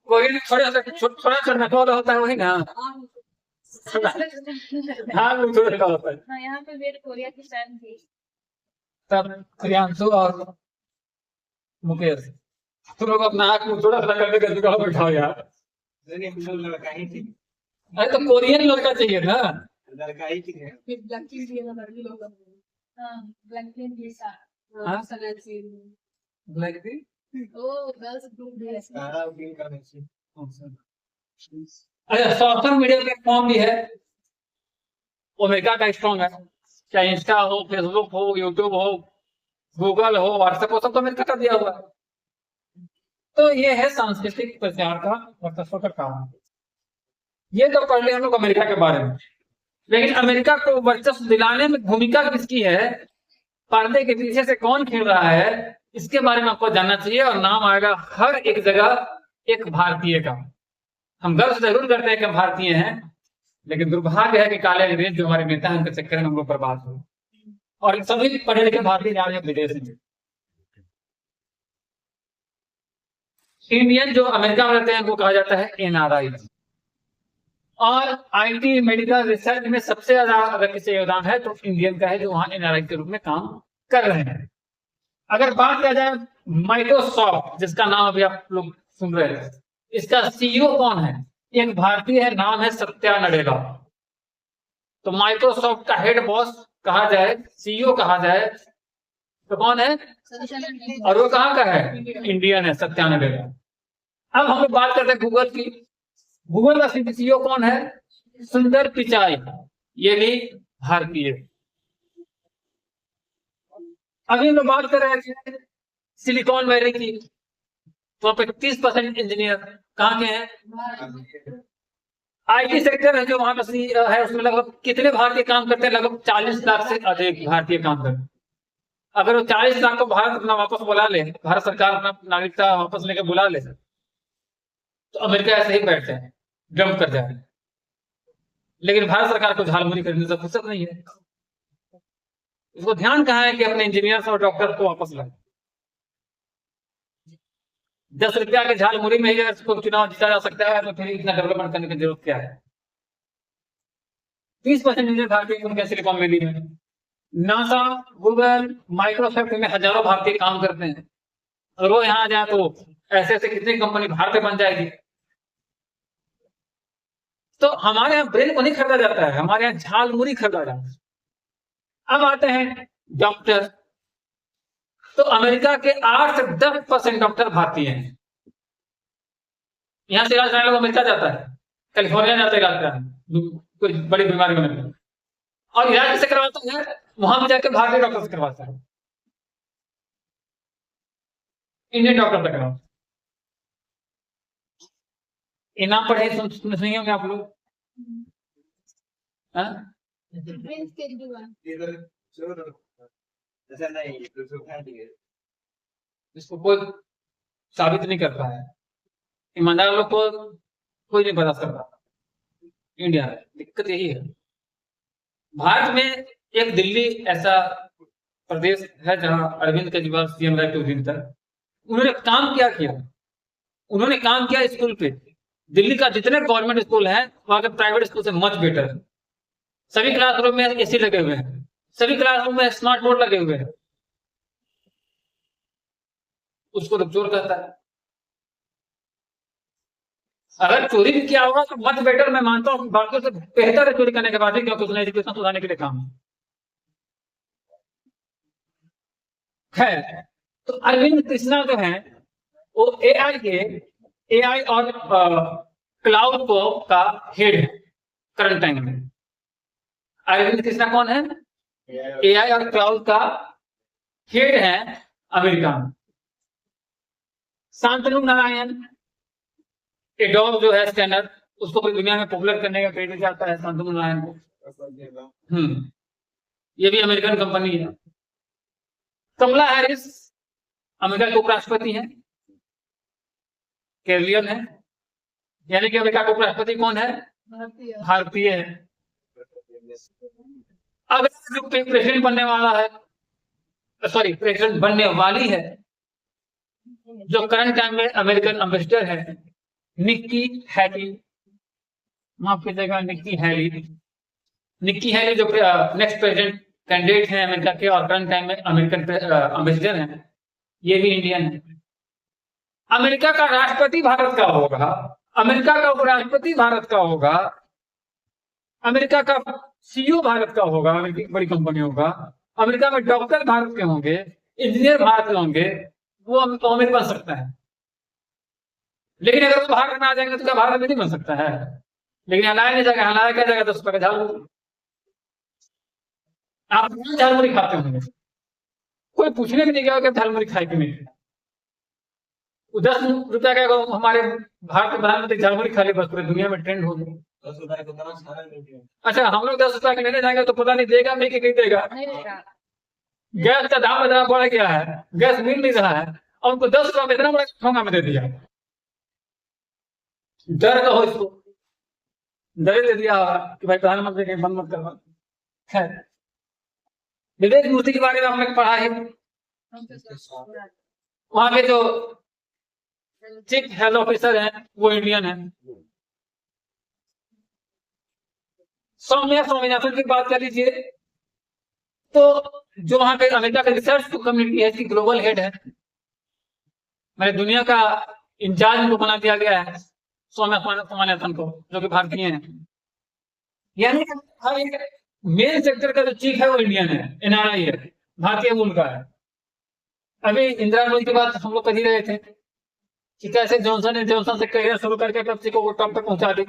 कोरियन थोड़ा सा नटवाला होता है, वही ना। हाँ होता है। यहाँ पे मेरे कोरिया की फैन थी। तब प्रियांशु और मुकेश, तुम लोग अपना आँख में थोड़ा सा करने का जुगाड़ बैठाओ यार। अरे तो कोरियन लड़का चाहिए ना, लड़का ही चाहिए। अच्छा, सोशल मीडिया प्लेटफॉर्म भी है, ओमेगा का स्ट्रॉन्ग है, चाहे इंस्टा हो, फेसबुक हो, यूट्यूब हो, गूगल हो, व्हाट्सएप हो, सब तो अमेरिका का दिया हुआ है। तो ये है सांस्कृतिक प्रचार का वर्चस्व का काम। ये तो पढ़ लिया हम लोग अमेरिका के बारे में, लेकिन अमेरिका को वर्चस्व दिलाने में भूमिका किसकी है, पर्दे के पीछे से कौन खेल रहा है, इसके बारे में आपको जानना चाहिए। और नाम आएगा हर एक जगह एक भारतीय का। हम गर्व जरूर करते हैं कि हम भारतीय हैं, लेकिन दुर्भाग्य है कि काले अंग्रेज जो हमारे नेता हैं उनके चक्कर में हम लोग बर्बाद हुए, और सभी पढ़े लिखे भारतीय जा रहे हैं विदेश में। इंडियन जो अमेरिका में रहते हैं वो कहा जाता है एनआरआई। और आईटी मेडिकल रिसर्च में सबसे ज्यादा अगर किसी योगदान है तो इंडियन का है, जो वहां एनआरआई के रूप में काम कर रहे हैं। अगर बात किया जाए माइक्रोसॉफ्ट, जिसका नाम अभी आप लोग सुन रहे हैं, इसका सीईओ कौन है, एक भारतीय है, नाम है सत्या नडेला। तो माइक्रोसॉफ्ट का हेड बॉस कहा जाए, सीईओ कहा जाए तो कौन है, और वो कहाँ का है, इंडियन है, सत्या नडेला। अब हम लोग बात करते हैं गूगल की। गूगल का सीईओ कौन है, सुंदर पिचाई, ये भी भारतीय। अभी हम लोग बात कर रहे थे सिलिकॉन वैली की, तो 30% इंजीनियर कहाँ के हैं? आईटी सेक्टर है जो वहां पर है, उसमें लगभग कितने भारतीय काम करते हैं? लगभग 40 लाख से अधिक भारतीय काम करते हैं। अगर वो 40 लाख को भारत अपना वापस बुला ले, भारत सरकार अपना नागरिकता वापस लेके बुला ले, तो अमेरिका ऐसे ही बैठते हैं, डंप कर जाए। लेकिन भारत सरकार को झालमुरी करने से फुर्सत नहीं है। इसको ध्यान कहाँ है कि अपने इंजीनियर्स और डॉक्टर्स को वापस लाए। 10 रुपया के झालमुरी में ही अगर इसको चुनाव जीता जा सकता है, तो फिर इतना डेवलपमेंट करने की जरूरत क्या है? 30% इंजीनियर भारतीय उनके सिलिकॉन वैली में। नासा, गूगल, माइक्रोसॉफ्ट में हजारों भारतीय काम करते हैं। अगर वो यहाँ आ जाए तो ऐसे ऐसे कितनी कंपनी भारत में बन जाएगी। तो हमारे यहाँ ब्रेन को नहीं खरीदा जाता है, हमारे यहाँ झालमुरी खरीदा जाता है। अब आते हैं डॉक्टर। तो अमेरिका के 8 से 10% डॉक्टर भारतीय हैं। यहां से इलाज कराने लोग अमेरिका जाता है, कैलिफोर्निया जाता है इलाज कराने कोई बड़ी बीमारी होने में, और इलाज किसे करवाता है? वहां भी जाकर भारतीय डॉक्टर से करवाता है, इंडियन डॉक्टर से करवाता है। इनाम पढ़े सुनिए होंगे आप लोग। Prince Kedua. ऐसा नहीं, तो सुखा दिए। इसको कोई साबित नहीं कर पाया है। ईमानदार लोग को कोई नहीं बता सकता। इंडिया में दिक्कत यही है। भारत में एक दिल्ली ऐसा प्रदेश है जहां अरविंद केजरीवाल सीएम रहे कुछ दिन तक। उन्होंने काम क्या किया? उन्होंने काम किया स्कूल पे। दिल्ली का जितने गवर्नमेंट स्कूल है वहां के प्राइवेट स्कूल से मच बेटर है। सभी क्लासरूम में एसी लगे हुए हैं, सभी क्लासरूम में स्मार्ट बोर्ड लगे हुए हैं। उसको तो चोर कहता है। अगर चोरी भी किया होगा तो मच बेटर, मैं मानता हूँ बाकियों से बेहतर है चोरी करने के बाद ही, क्योंकि उसने एजुकेशन सुधारने के लिए काम है। तो अरविंद कृष्णा जो है वो एआई और क्लाउड को का हेड है करंट टाइम में। अरविंद कृष्णा कौन है? एआई और क्लाउड का हेड है अमेरिका में। शांतनु नारायण एडोब जो है स्कैनर, उसको पूरी दुनिया में पॉपुलर करने का क्रेडिट जाता है शांतनु नारायण को। ये भी अमेरिकन कंपनी है। कमला हैरिस अमेरिका के उपराष्ट्रपति है, केरलियन है, यानी कि अमेरिका का उपराष्ट्रपति कौन है? भारतीय है। अगर जो प्रेसिडेंट बनने वाला है, सॉरी प्रेसिडेंट बनने वाली है, जो करंट टाइम में अमेरिकन एम्बेसडर है, निक्की हैली, माफ कीजिएगा निक्की हैली जो नेक्स्ट प्रेसिडेंट कैंडिडेट है अमेरिका के और करंट टाइम में अमेरिकन एम्बेसडर हैं, ये भी इंडियन है। अमेरिका का राष्ट्रपति भारत का होगा, अमेरिका का उपराष्ट्रपति भारत का होगा, अमेरिका का सीईओ भारत का होगा, बड़ी कंपनी होगा। अमेरिका में डॉक्टर भारत के होंगे, इंजीनियर भारत के होंगे, वो अमीर बन सकता है। लेकिन अगर वो भारत में आ जाएंगे तो क्या भारत में नहीं बन सकता है? लेकिन हलाया नहीं जाएगा। हलाया क्या जाएगा? 10 रुपए का झालमुरी। आप झालमुरी खाते होंगे, कोई पूछने भी नहीं गया कि झालमुरी खाए कि नहीं। 10 रुपया का हमारे भारत के प्रधानमंत्री झालमुरी खा ले, बस पूरी दुनिया में ट्रेंड हो गई। 10 रुपए को दाना सारा मिल। अच्छा, हम लोग 10 रुपया के लेने जाएंगे तो पता नहीं देगा नहीं कि नहीं देगा। गैस का दाम इतना बढ़ गया है, गैस मिल नहीं रहा है, और उनको 10 रुपया में इतना बड़ा महंगा में दे दिया। डर का हो इसको, डर दे दिया कि भाई प्रधानमंत्री कहीं बंद मत करवा। खैर, विवेक मूर्ति के बारे में हमने पढ़ा है। वहां के जो चीफ हेल्थ ऑफिसर है वो इंडियन है। सौम्या स्वामीनाथन की बात कर लीजिए तो जो वहां पे अमेरिका के रिसर्च कम्युनिटी है, इसकी ग्लोबल हेड है। मैंने दुनिया का इंचार्ज को बना दिया गया है सौम्या स्वामीनाथन को, जो कि भारतीय है। यानी हर एक मेन सेक्टर का जो चीफ है वो इंडियन है, एनआरआई है, भारतीय मूल का है। अभी इंदिरा गांधी की बात हम लोग कर ही रहे थे कि कैसे जॉनसन एंड जॉनसन से करियर शुरू करके पेप्सी को टॉप तक पहुंचा दी।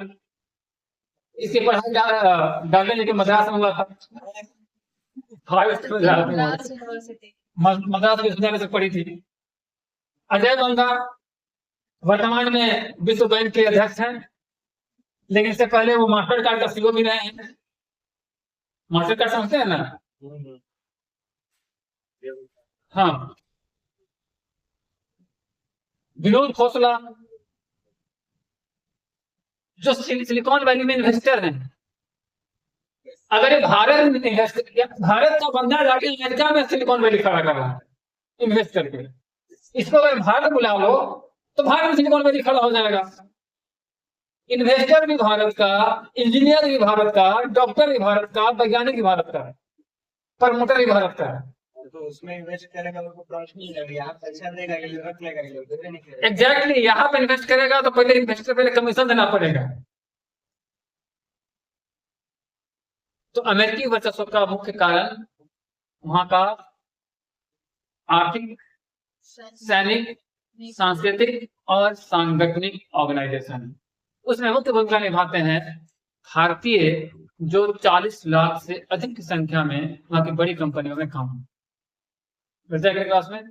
इसकी पढ़ाई डालने लेके मद्रास में हुआ था, मद्रास विश्वविद्यालय से पढ़ी थी। अजय गंगा वर्तमान में विश्व बैंक के अध्यक्ष हैं, लेकिन इससे पहले वो मास्टर कार्ड का सीईओ भी रहे हैं। मास्टर कार्ड समझते हैं ना? हाँ। विनोद खोसला जो सिलिकॉन वैली में इन्वेस्टर हैं, अगर ये भारत का बंदा जाके अमेरिका में सिलिकॉन वैली खड़ा कर रहा है इन्वेस्ट करके, इसको अगर भारत बुला लो तो भारत में सिलिकॉन वैली खड़ा हो जाएगा। इन्वेस्टर भी भारत का, इंजीनियर भी भारत का, डॉक्टर भी भारत का, वैज्ञानिक भी भारत का, प्रमोटर भी भारत का है। तो उसमें इन्वेस्ट करेगा तो प्रॉफिट नहीं लगेगा, आप पैसा देगा कि रख लेगा कि देगा नहीं करेगा। एग्जैक्टली, यहाँ पे इन्वेस्ट करेगा तो पहले इन्वेस्टर पहले कमीशन देना पड़ेगा। तो अमेरिकी वर्चस्व का मुख्य कारण वहां का आर्थिक, सैनिक, सांस्कृतिक और सांगठनिक ऑर्गेनाइजेशन, उसमें मुख्य भूमिका निभाते हैं भारतीय जो 40 लाख से अधिक की संख्या में वहां की बड़ी कंपनियों में काम। क्लास में